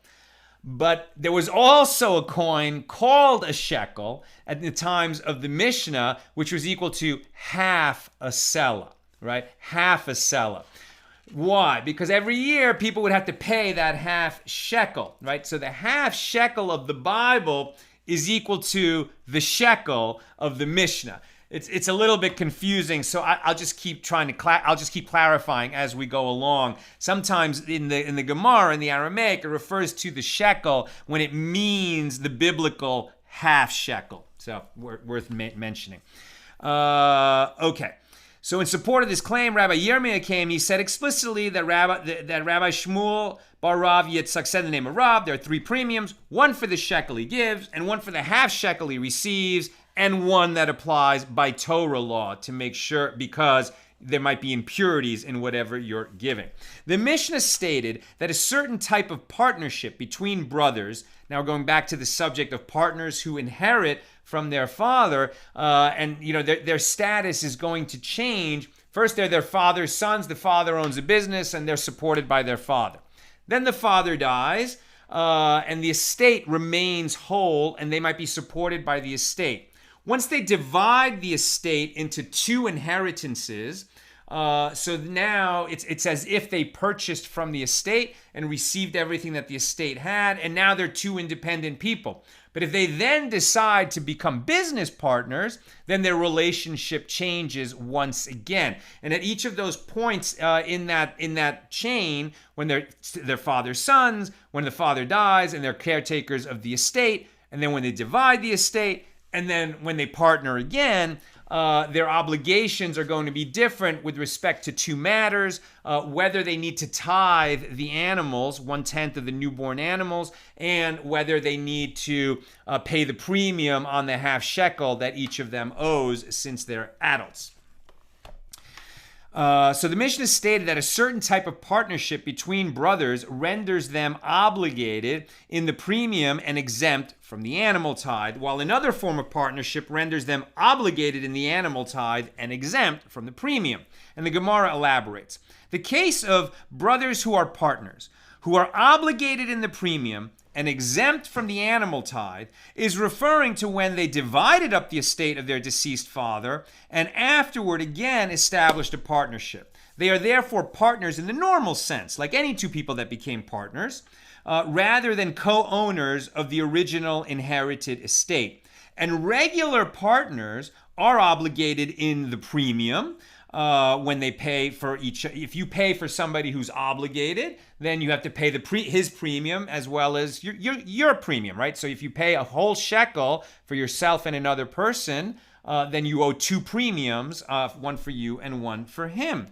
But there was also a coin called a shekel at the times of the Mishnah, which was equal to half a selah, right? Half a selah. Why? Because every year people would have to pay that half shekel, right? So the half shekel of the Bible is equal to the shekel of the Mishnah. It's a little bit confusing, so I'll just keep clarifying as we go along. Sometimes in the Gemara, in the Aramaic, it refers to the shekel when it means the biblical half shekel. So worth mentioning. Okay. So in support of this claim, Rabbi Yirmiyah came. He said explicitly that Rabbi Shmuel bar Rav Yitzchak said in the name of Rav, there are 3 premiums, 1 for the shekel he gives, and 1 for the half shekel he receives, and 1 that applies by Torah law to make sure, because there might be impurities in whatever you're giving. The Mishnah stated that a certain type of partnership between brothers, now going back to the subject of partners who inherit from their father, and their status is going to change. First, they're their father's sons. The father owns a business, and they're supported by their father. Then the father dies, and the estate remains whole, and they might be supported by the estate. Once they divide the estate into 2 inheritances, so now it's as if they purchased from the estate and received everything that the estate had, and now they're 2 independent people. But if they then decide to become business partners, then their relationship changes once again. And at each of those points in that chain, when they're their father's sons, when the father dies, and they're caretakers of the estate, and then when they divide the estate, And then when they partner again, their obligations are going to be different with respect to two matters, whether they need to tithe the animals, 1/10 of the newborn animals, and whether they need to pay the premium on the half-shekel that each of them owes since they're adults. So the Mishnah stated that a certain type of partnership between brothers renders them obligated in the premium and exempt from the animal tithe, while another form of partnership renders them obligated in the animal tithe and exempt from the premium. And the Gemara elaborates. The case of brothers who are partners, who are obligated in the premium and exempt from the animal tithe, is referring to when they divided up the estate of their deceased father and afterward again established a partnership. They are therefore partners in the normal sense, like any two people that became partners, rather than co-owners of the original inherited estate. And regular partners are obligated in the premium, when they pay for each. If you pay for somebody who's obligated, then you have to pay his premium as well as your premium, right? So if you pay a whole shekel for yourself and another person, then you owe two premiums, one for you and one for him.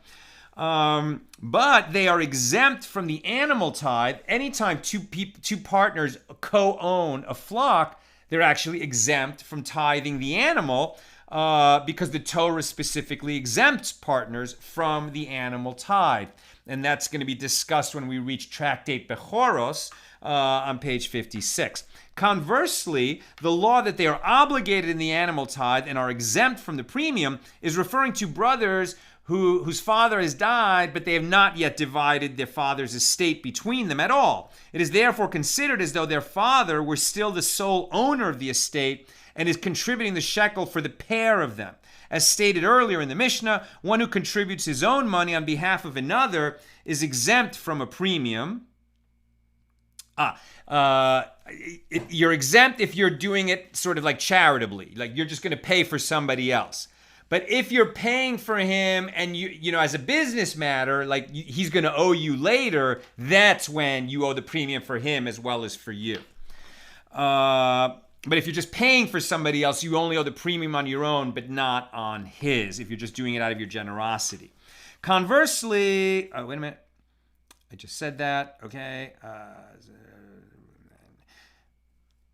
But they are exempt from the animal tithe. Anytime two partners co-own a flock, they're actually exempt from tithing the animal, because the Torah specifically exempts partners from the animal tithe. And that's going to be discussed when we reach Tractate Bechoros on page 56. Conversely, the law that they are obligated in the animal tithe and are exempt from the premium is referring to brothers whose father has died, but they have not yet divided their father's estate between them at all. It is therefore considered as though their father were still the sole owner of the estate and is contributing the shekel for the pair of them. As stated earlier in the Mishnah, one who contributes his own money on behalf of another is exempt from a premium. You're exempt if you're doing it sort of like charitably, like you're just going to pay for somebody else. But if you're paying for him and you know, as a business matter, like he's going to owe you later, that's when you owe the premium for him as well as for you. But if you're just paying for somebody else, you only owe the premium on your own, but not on his, if you're just doing it out of your generosity. Conversely, wait a minute. I just said that. Okay.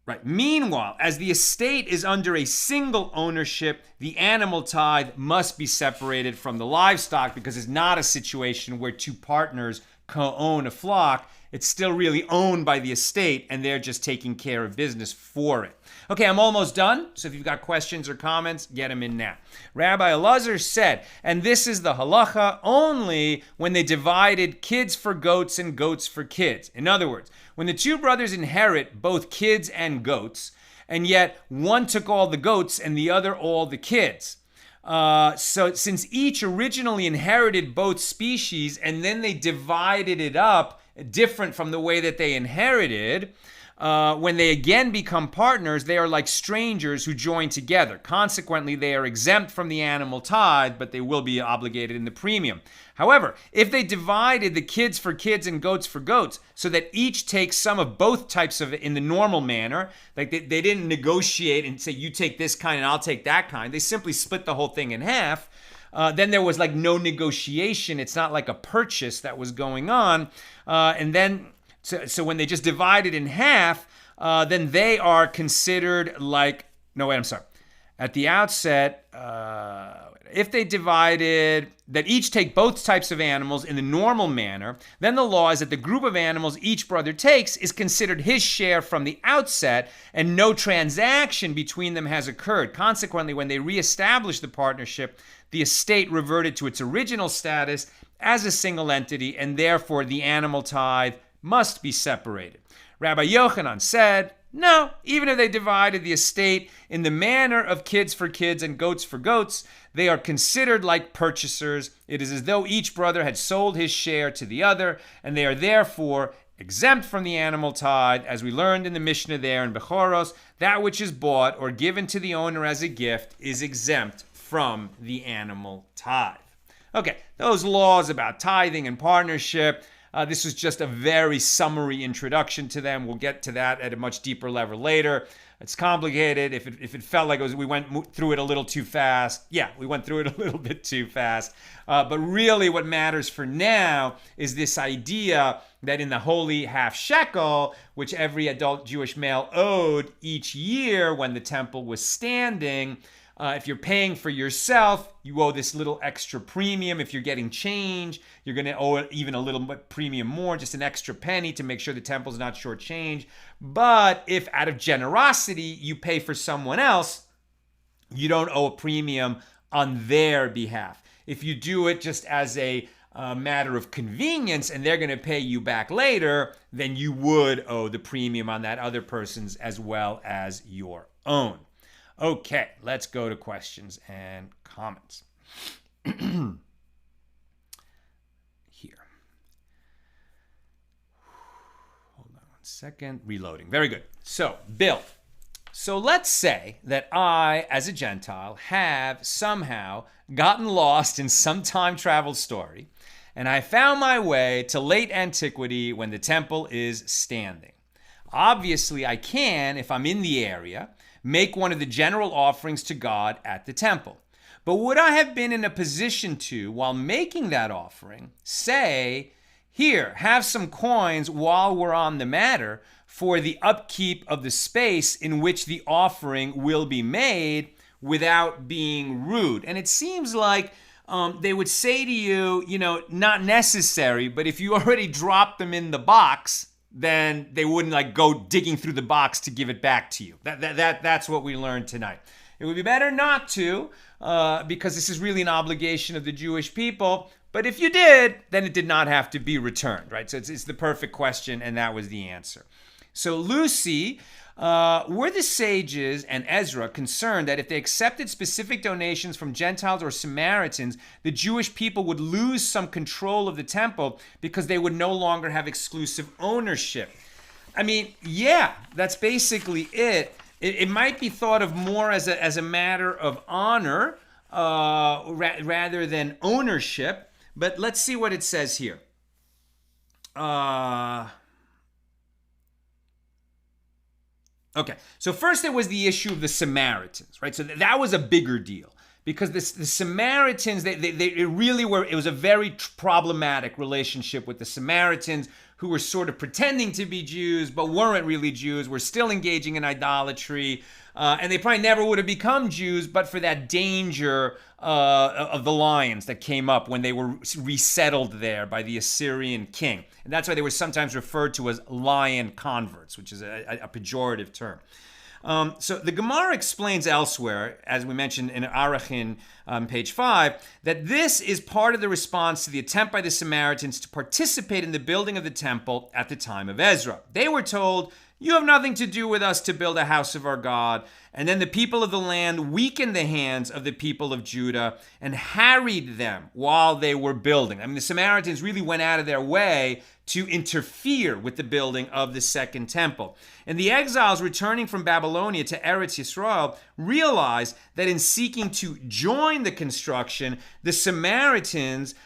Right. Meanwhile, as the estate is under a single ownership, the animal tithe must be separated from the livestock because it's not a situation where two partners co-own a flock. It's still really owned by the estate, and they're just taking care of business for it. Okay, I'm almost done, so if you've got questions or comments, get them in now. Rabbi Elazar said, and this is the halacha only when they divided kids for goats and goats for kids. In other words, when the two brothers inherit both kids and goats, and yet one took all the goats and the other all the kids. So since each originally inherited both species and then they divided it up different from the way that they inherited, when they again become partners, they are like strangers who join together. Consequently, they are exempt from the animal tithe, but they will be obligated in the premium. However, if they divided the kids for kids and goats for goats, so that each takes some of both types of it in the normal manner, like they didn't negotiate and say, you take this kind and I'll take that kind. They simply split the whole thing in half. Then there was like no negotiation. It's not like a purchase that was going on. And then, so when they just divide it in half, then they are considered like, no, wait, I'm sorry. At the outset, if they divided, that each take both types of animals in the normal manner, then the law is that the group of animals each brother takes is considered his share from the outset, and no transaction between them has occurred. Consequently, when they reestablished the partnership, the estate reverted to its original status as a single entity, and therefore the animal tithe must be separated. Rabbi Yochanan said, no, even if they divided the estate in the manner of kids for kids and goats for goats, they are considered like purchasers. It is as though each brother had sold his share to the other, and they are therefore exempt from the animal tithe, as we learned in the Mishnah there in Bechoros. That which is bought or given to the owner as a gift is exempt from the animal tithe. Okay, those laws about tithing and partnership, this was just a very summary introduction to them. We'll get to that at a much deeper level later. It's complicated. If it felt like we went through it a little too fast, yeah, we went through it a little bit too fast. But really what matters for now is this idea that in the holy half-shekel, which every adult Jewish male owed each year when the temple was standing, if you're paying for yourself, you owe this little extra premium. If you're getting change, you're going to owe even a little bit premium more, just an extra penny to make sure the temple's not shortchanged. But if out of generosity you pay for someone else, you don't owe a premium on their behalf. If you do it just as a matter of convenience and they're going to pay you back later, then you would owe the premium on that other person's as well as your own. Okay, let's go to questions and comments. Here. Hold on 1 second. Reloading. Very good. So, Bill. So let's say that I, as a Gentile, have somehow gotten lost in some time travel story, and I found my way to late antiquity when the temple is standing. Obviously, I can, if I'm in the area, make one of the general offerings to God at the temple. But would I have been in a position to, while making that offering, say, here, have some coins while we're on the matter for the upkeep of the space in which the offering will be made without being rude? And it seems like they would say to you, not necessary, but if you already dropped them in the box, then they wouldn't like go digging through the box to give it back to you. That's what we learned tonight. It would be better not to, because this is really an obligation of the Jewish people. But if you did, then it did not have to be returned, right? So it's the perfect question, and that was the answer. So Lucy, were the sages and Ezra concerned that if they accepted specific donations from Gentiles or Samaritans, the Jewish people would lose some control of the temple because they would no longer have exclusive ownership? I mean, yeah, that's basically it. It might be thought of more as a matter of honor rather than ownership. But let's see what it says here. Okay, so first there was the issue of the Samaritans, right? So that was a bigger deal because the Samaritans, they really were, it was a very problematic relationship with the Samaritans, who were sort of pretending to be Jews but weren't really Jews, were still engaging in idolatry, and they probably never would have become Jews but for that danger of the lions that came up when they were resettled there by the Assyrian king. And that's why they were sometimes referred to as lion converts, which is a pejorative term. So the Gemara explains elsewhere, as we mentioned in Arachin, page 5, that this is part of the response to the attempt by the Samaritans to participate in the building of the temple at the time of Ezra. They were told, "You have nothing to do with us to build a house of our God." And then the people of the land weakened the hands of the people of Judah and harried them while they were building. I mean, the Samaritans really went out of their way to interfere with the building of the second temple. And the exiles returning from Babylonia to Eretz Yisrael realized that in seeking to join the construction, the Samaritans,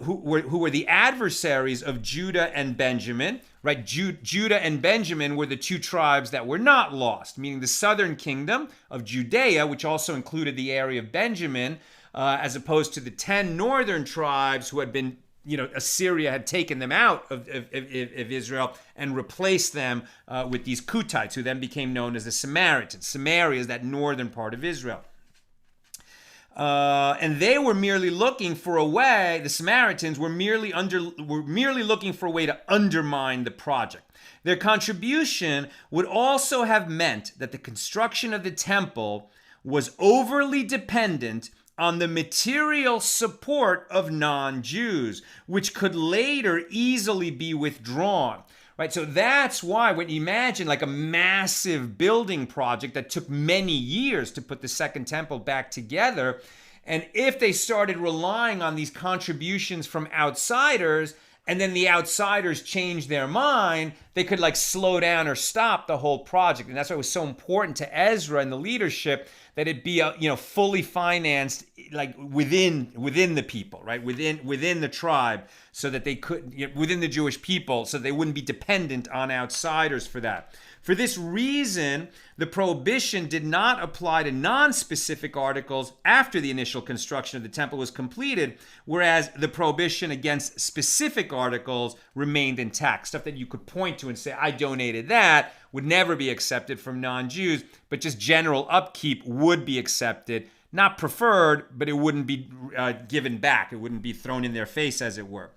who were the adversaries of Judah and Benjamin, right? Judah and Benjamin were the two tribes that were not lost, meaning the southern kingdom of Judea, which also included the area of Benjamin, as opposed to the 10 northern tribes who had been, Assyria had taken them out of Israel and replaced them with these Kutites, who then became known as the Samaritans. Samaria is that northern part of Israel. And they were merely looking for a way, the Samaritans were merely looking for a way to undermine the project. Their contribution would also have meant that the construction of the temple was overly dependent on the material support of non-Jews, which could later easily be withdrawn. Right, so that's why when you imagine like a massive building project that took many years to put the second temple back together, and if they started relying on these contributions from outsiders, and then the outsiders changed their mind, they could like slow down or stop the whole project. And that's why it was so important to Ezra and the leadership that it be fully financed, like within the people, right? Within the tribe, so that they could, within the Jewish people, so they wouldn't be dependent on outsiders for that. For this reason, the prohibition did not apply to non-specific articles after the initial construction of the temple was completed, whereas the prohibition against specific articles remained intact. Stuff that you could point to and say, I donated that, would never be accepted from non-Jews, but just general upkeep would be accepted. Not preferred, but it wouldn't be given back. It wouldn't be thrown in their face, as it were.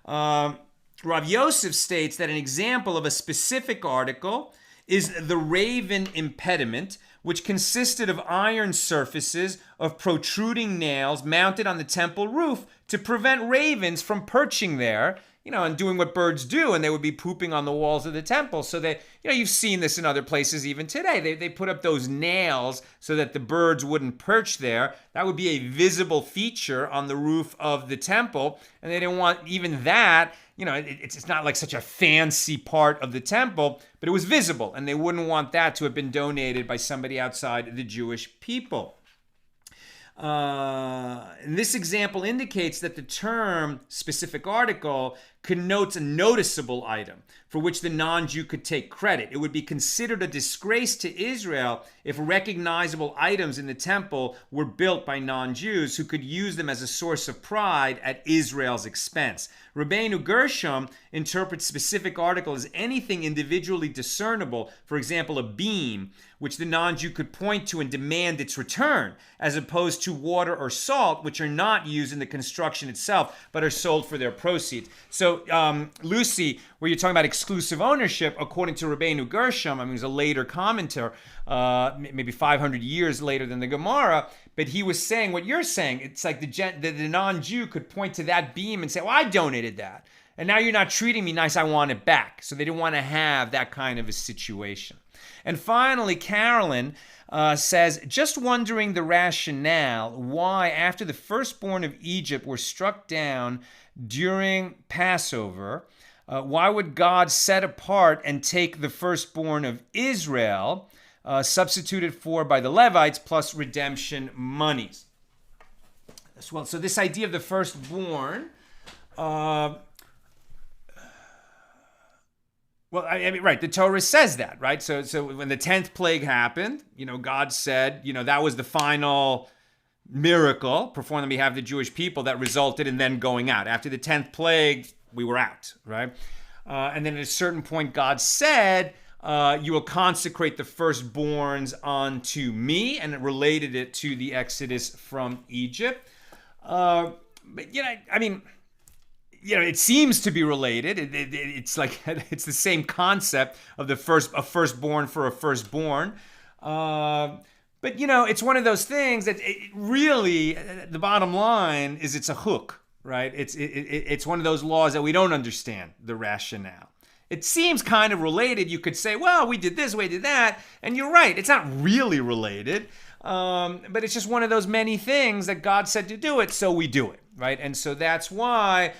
Rav Yosef states that an example of a specific article is the raven impediment, which consisted of iron surfaces of protruding nails mounted on the temple roof to prevent ravens from perching there, and doing what birds do, and they would be pooping on the walls of the temple. So they, you've seen this in other places even today. They put up those nails so that the birds wouldn't perch there. That would be a visible feature on the roof of the temple, and they didn't want even that. It's not like such a fancy part of the temple, but it was visible, and they wouldn't want that to have been donated by somebody outside the Jewish people. And this example indicates that the term specific article connotes a noticeable item for which the non-Jew could take credit. It would be considered a disgrace to Israel if recognizable items in the temple were built by non-Jews who could use them as a source of pride at Israel's expense. Rabbeinu Gershom interprets specific article as anything individually discernible, for example, a beam, which the non-Jew could point to and demand its return, as opposed to water or salt, which are not used in the construction itself, but are sold for their proceeds. So, Lucy, where you're talking about exclusive ownership, according to Rabbeinu Gershom, he's a later commentator, maybe 500 years later than the Gemara, but he was saying what you're saying. It's like the non-Jew could point to that beam and say, well, I donated that, and now you're not treating me nice, I want it back. So they didn't want to have that kind of a situation. And finally, Carolyn says, just wondering the rationale why after the firstborn of Egypt were struck down during Passover, why would God set apart and take the firstborn of Israel, substituted for by the Levites, plus redemption monies? Well, so this idea of the firstborn, right, the Torah says that, right? So when the 10th plague happened, God said, that was the final miracle performed on behalf of the Jewish people that resulted in them going out. After the 10th plague, we were out, right? And then at a certain point, God said, you will consecrate the firstborns unto me, and it related it to the Exodus from Egypt. But, it seems to be related. It's like it's the same concept of a firstborn for a firstborn. But it's one of those things that really, the bottom line is it's a hook, right? It's one of those laws that we don't understand the rationale. It seems kind of related. You could say, well, we did this, we did that, and you're right. It's not really related, but it's just one of those many things that God said to do it, so we do it. Right, and so that's why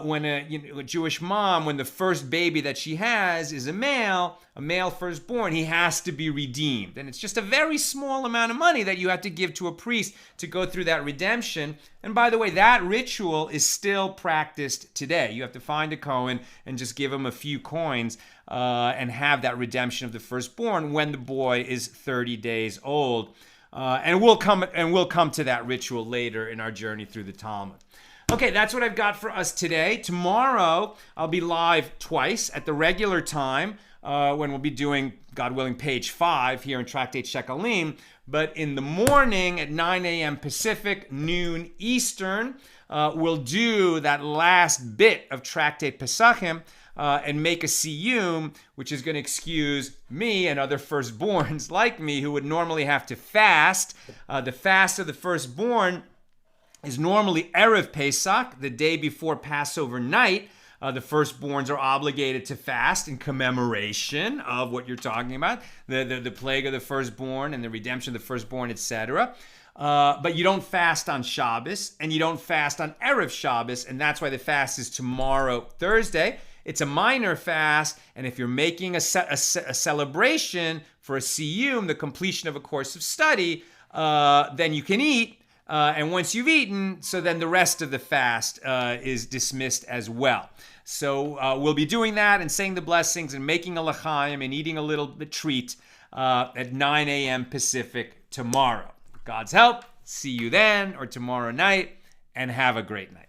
when a Jewish mom, when the first baby that she has is a male firstborn, he has to be redeemed. And it's just a very small amount of money that you have to give to a priest to go through that redemption. And by the way, that ritual is still practiced today. You have to find a Kohen and just give him a few coins and have that redemption of the firstborn when the boy is 30 days old. And we'll come to that ritual later in our journey through the Talmud. Okay, that's what I've got for us today. Tomorrow, I'll be live twice at the regular time when we'll be doing, God willing, page 5 here in Tractate Shekalim. But in the morning at 9 a.m. Pacific, noon Eastern, we'll do that last bit of Tractate Pesachim, and make a siyum, which is going to excuse me and other firstborns like me who would normally have to fast. The fast of the firstborn is normally Erev Pesach, the day before Passover night. The firstborns are obligated to fast in commemoration of what you're talking about, the plague of the firstborn and the redemption of the firstborn, etc. But you don't fast on Shabbos, and you don't fast on Erev Shabbos, and that's why the fast is tomorrow, Thursday. It's a minor fast, and if you're making a celebration for a siyum, the completion of a course of study, then you can eat. And once you've eaten, so then the rest of the fast is dismissed as well. So we'll be doing that and saying the blessings and making a l'chaim and eating a little bit treat at 9 a.m. Pacific tomorrow. God's help. See you then or tomorrow night, and have a great night.